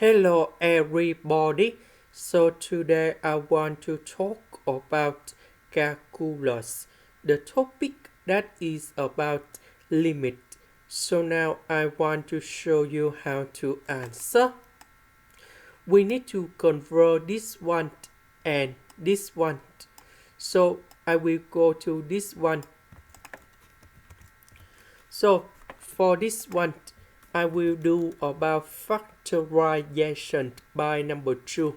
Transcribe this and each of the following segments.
Hello everybody. So today I want to talk about calculus, the topic that is about limit. So now I want to show you how to answer. We need to convert this one and this one. So I will go to this one. So for this one, I will do about factorization by number 2.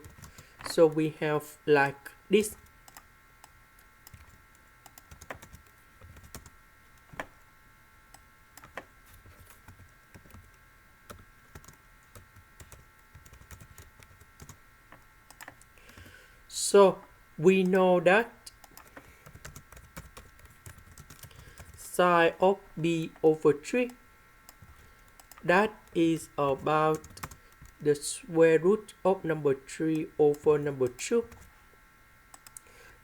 So we have like this. So we know that sine of b over 3, that is about the square root of number 3 over number 2.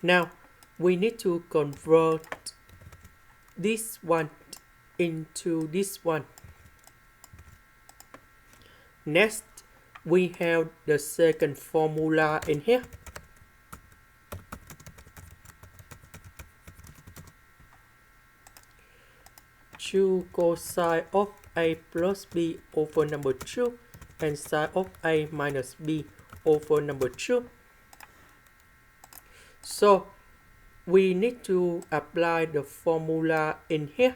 Now we need to convert this one into this one. Next, we have the second formula in here. Two cosine of a plus b over number 2 and sine of a minus b over number 2. So we need to apply the formula in here.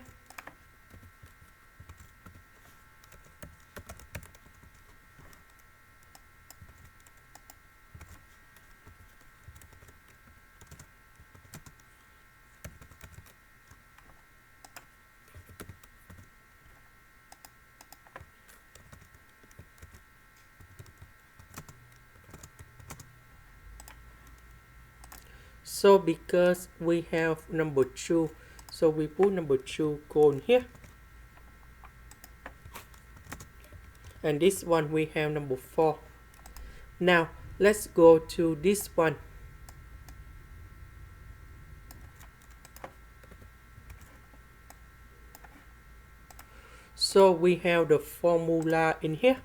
So because we have number 2, so we put number 2 going here. And this one we have number 4. Now let's go to this one. So we have the formula in here.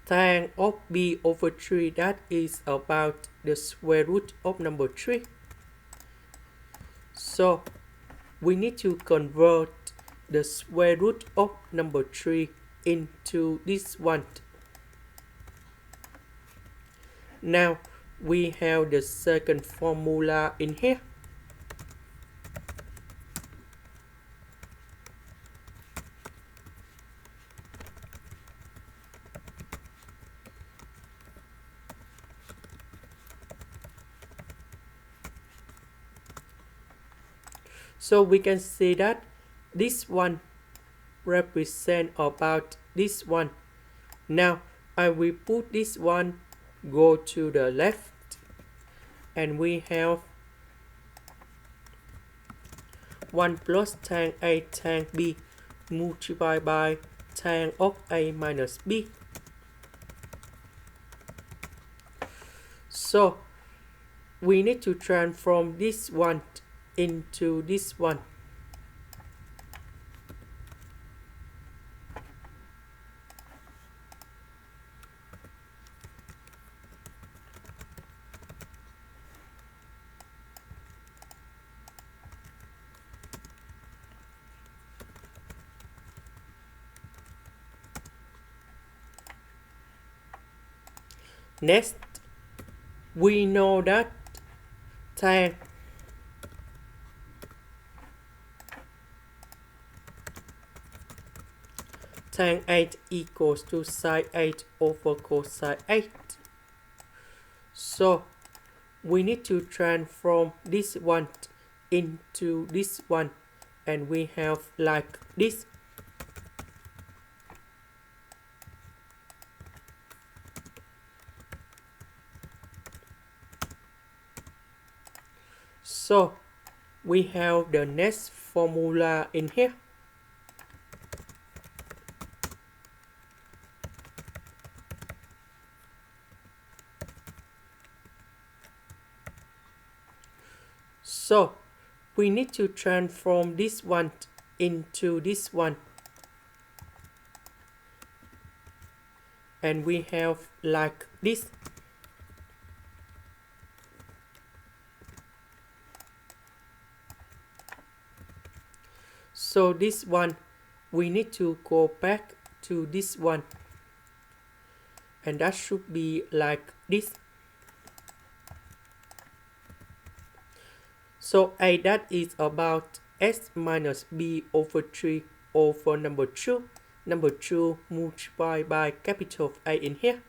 Tan of b over 3, that is about the square root of number 3. So we need to convert the square root of number 3 into this one. Now we have the second formula in here. So we can see that this one represent about this one. Now I will put this one go to the left, and we have 1 plus tan a tan b multiplied by tan of a minus b. So we need to transform this one into this one. Next, we know that tan tan 8 equals to sine 8 over cosine 8. So we need to transform this one into this one, and we have like this. So we have the next formula in here. So we need to transform this one into this one, and we have like this. So this one we need to go back to this one, and that should be like this. So A, that is about s minus b over 3 over number 2. Number 2 multiplied by capital A in here.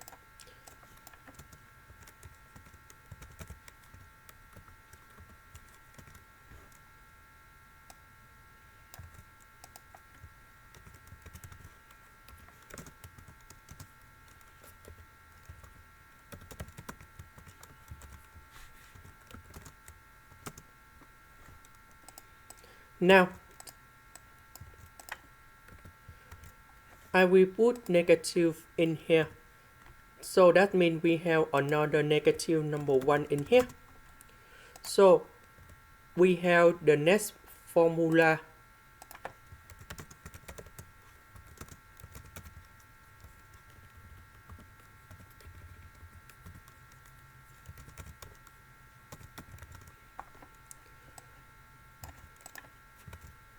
Now, I will put negative in here. So that means we have another negative number 1 in here. So we have the next formula.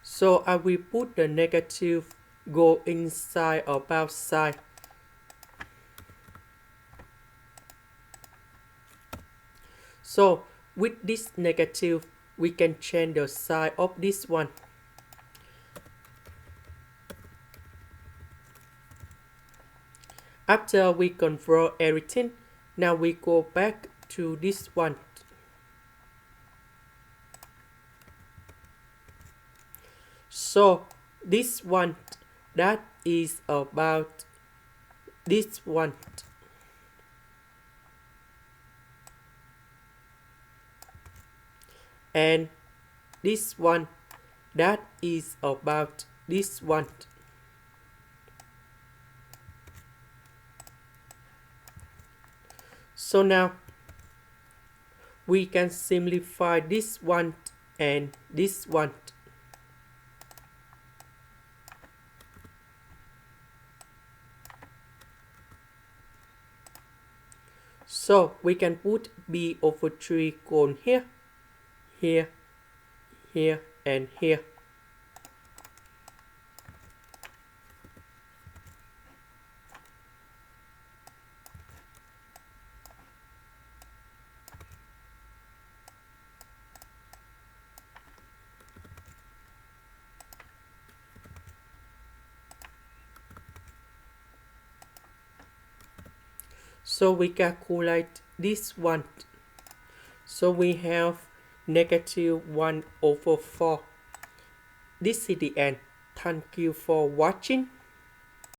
So I will put the negative go inside or outside. So with this negative, we can change the sign of this one. After we convert everything, now we go back to this one. So this one, that is about this one. And this one, that is about this one. So now we can simplify this one and this one. So we can put b over 3 going here, here, here, and here. So we calculate this one. So we have negative 1 over 4. This is the end. Thank you for watching.